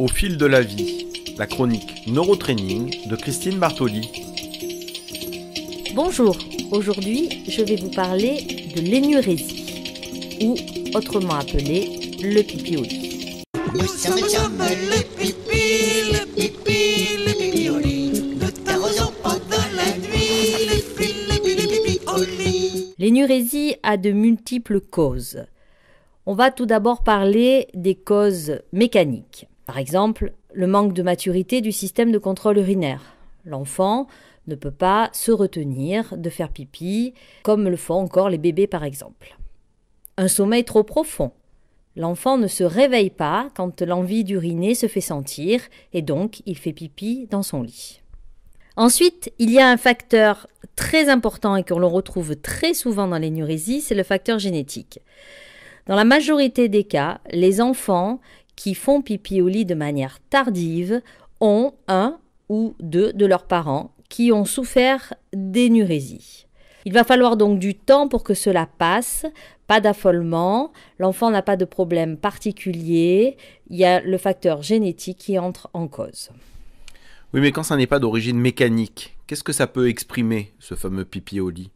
Au fil de la vie, la chronique Neurotraining de Christine Bartoli. Bonjour, aujourd'hui je vais vous parler de l'énurésie, ou autrement appelé le pipi au lit. Nous sommes les pipis au lit. Nous t'arrosons pendant la nuit, les pipis au lit. L'énurésie a de multiples causes. On va tout d'abord parler des causes mécaniques. Par exemple, le manque de maturité du système de contrôle urinaire. L'enfant ne peut pas se retenir de faire pipi, comme le font encore les bébés par exemple. Un sommeil trop profond. L'enfant ne se réveille pas quand l'envie d'uriner se fait sentir et donc il fait pipi dans son lit. Ensuite, il y a un facteur très important et que l'on retrouve très souvent dans l'énurésie, c'est le facteur génétique. Dans la majorité des cas, les enfants qui font pipi au lit de manière tardive ont un ou deux de leurs parents qui ont souffert d'énurésie. Il va falloir donc du temps pour que cela passe, pas d'affolement, l'enfant n'a pas de problème particulier, il y a le facteur génétique qui entre en cause. Oui, mais quand ça n'est pas d'origine mécanique, qu'est-ce que ça peut exprimer, ce fameux pipi au lit ?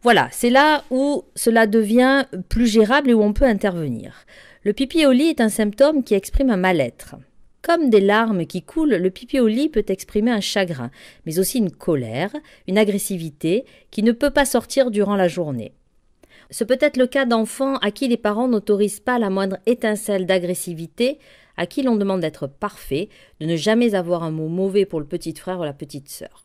Voilà, c'est là où cela devient plus gérable et où on peut intervenir. Le pipi au lit est un symptôme qui exprime un mal-être. Comme des larmes qui coulent, le pipi au lit peut exprimer un chagrin, mais aussi une colère, une agressivité qui ne peut pas sortir durant la journée. Ce peut être le cas d'enfants à qui les parents n'autorisent pas la moindre étincelle d'agressivité, à qui l'on demande d'être parfait, de ne jamais avoir un mot mauvais pour le petit frère ou la petite sœur.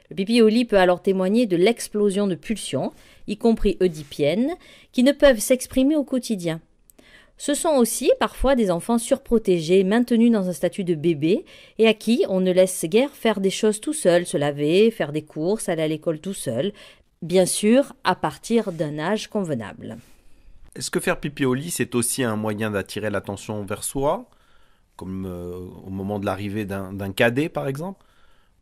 Le pipi au lit peut alors témoigner de l'explosion de pulsions, y compris oedipiennes, qui ne peuvent s'exprimer au quotidien. Ce sont aussi parfois des enfants surprotégés, maintenus dans un statut de bébé et à qui on ne laisse guère faire des choses tout seul, se laver, faire des courses, aller à l'école tout seul, bien sûr à partir d'un âge convenable. Est-ce que faire pipi au lit, c'est aussi un moyen d'attirer l'attention vers soi, comme au moment de l'arrivée d'un cadet par exemple ?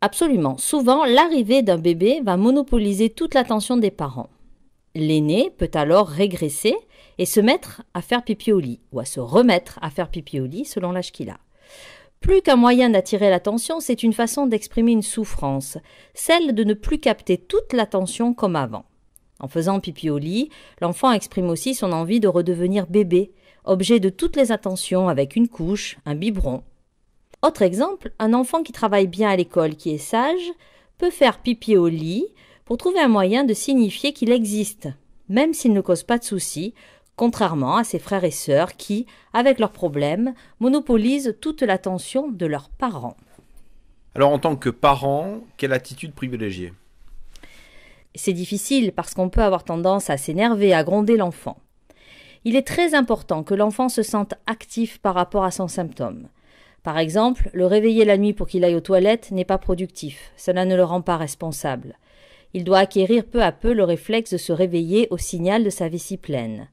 Absolument. Souvent, l'arrivée d'un bébé va monopoliser toute l'attention des parents. L'aîné peut alors régresser et se mettre à faire pipi au lit, ou à se remettre à faire pipi au lit selon l'âge qu'il a. Plus qu'un moyen d'attirer l'attention, c'est une façon d'exprimer une souffrance, celle de ne plus capter toute l'attention comme avant. En faisant pipi au lit, l'enfant exprime aussi son envie de redevenir bébé, objet de toutes les attentions avec une couche, un biberon. Autre exemple, un enfant qui travaille bien à l'école, qui est sage, peut faire pipi au lit pour trouver un moyen de signifier qu'il existe, même s'il ne cause pas de soucis, contrairement à ses frères et sœurs qui, avec leurs problèmes, monopolisent toute l'attention de leurs parents. Alors en tant que parent, quelle attitude privilégier ? C'est difficile parce qu'on peut avoir tendance à s'énerver, à gronder l'enfant. Il est très important que l'enfant se sente actif par rapport à son symptôme. Par exemple, le réveiller la nuit pour qu'il aille aux toilettes n'est pas productif, cela ne le rend pas responsable. Il doit acquérir peu à peu le réflexe de se réveiller au signal de sa vessie pleine.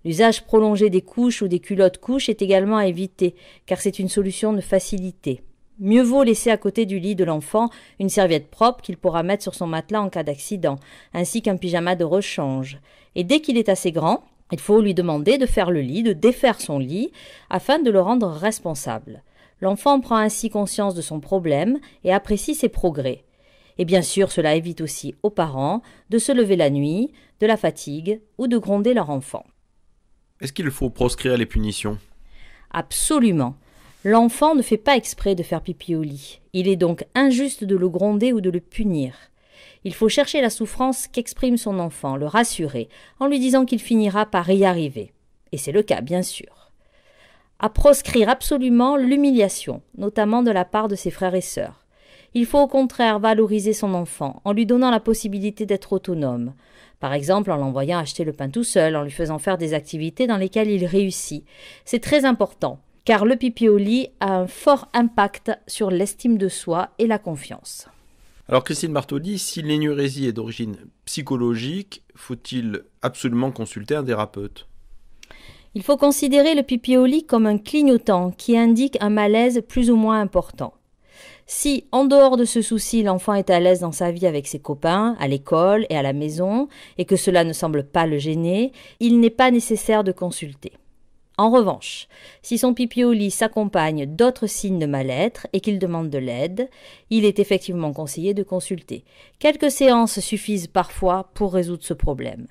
L'usage prolongé des couches ou des culottes couches est également à éviter, car c'est une solution de facilité. Mieux vaut laisser à côté du lit de l'enfant une serviette propre qu'il pourra mettre sur son matelas en cas d'accident, ainsi qu'un pyjama de rechange. Et dès qu'il est assez grand, il faut lui demander de faire le lit, de défaire son lit, afin de le rendre responsable. L'enfant prend ainsi conscience de son problème et apprécie ses progrès. Et bien sûr, cela évite aussi aux parents de se lever la nuit, de la fatigue ou de gronder leur enfant. Est-ce qu'il faut proscrire les punitions ? Absolument. L'enfant ne fait pas exprès de faire pipi au lit. Il est donc injuste de le gronder ou de le punir. Il faut chercher la souffrance qu'exprime son enfant, le rassurer, en lui disant qu'il finira par y arriver. Et c'est le cas, bien sûr. À proscrire absolument l'humiliation, notamment de la part de ses frères et sœurs. Il faut au contraire valoriser son enfant, en lui donnant la possibilité d'être autonome. Par exemple, en l'envoyant acheter le pain tout seul, en lui faisant faire des activités dans lesquelles il réussit. C'est très important, car le pipi au lit a un fort impact sur l'estime de soi et la confiance. Alors Christine Bartoli, si l'énurésie est d'origine psychologique, faut-il absolument consulter un thérapeute ? Il faut considérer le pipi au lit comme un clignotant qui indique un malaise plus ou moins important. Si, en dehors de ce souci, l'enfant est à l'aise dans sa vie avec ses copains, à l'école et à la maison, et que cela ne semble pas le gêner, il n'est pas nécessaire de consulter. En revanche, si son pipi au lit s'accompagne d'autres signes de mal-être et qu'il demande de l'aide, il est effectivement conseillé de consulter. Quelques séances suffisent parfois pour résoudre ce problème.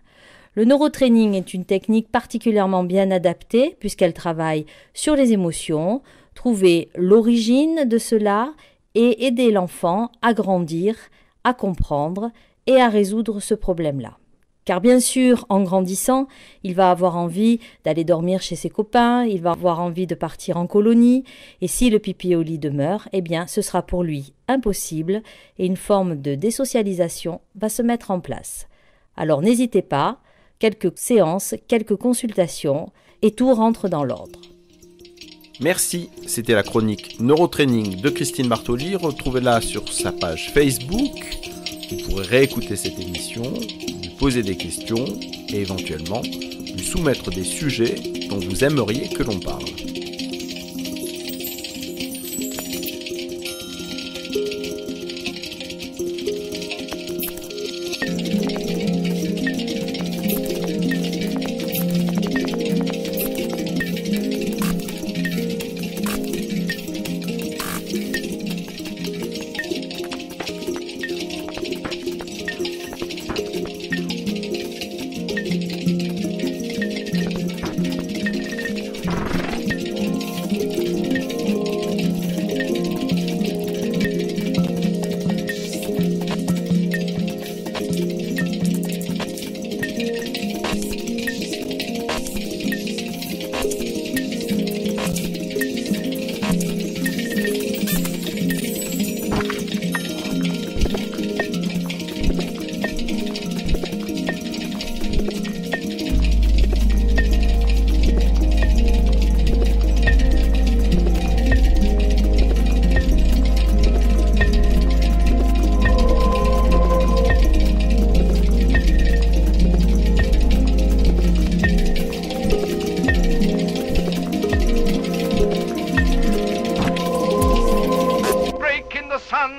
Le neurotraining est une technique particulièrement bien adaptée puisqu'elle travaille sur les émotions, trouver l'origine de cela et aider l'enfant à grandir, à comprendre et à résoudre ce problème-là. Car bien sûr, en grandissant, il va avoir envie d'aller dormir chez ses copains, il va avoir envie de partir en colonie, et si le pipi au lit demeure, eh bien ce sera pour lui impossible et une forme de désocialisation va se mettre en place. Alors n'hésitez pas, quelques séances, quelques consultations, et tout rentre dans l'ordre. Merci, c'était la chronique Neurotraining de Christine Bartoli. Retrouvez-la sur sa page Facebook. Vous pourrez réécouter cette émission, lui poser des questions et éventuellement lui soumettre des sujets dont vous aimeriez que l'on parle.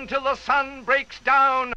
Till the sun breaks down.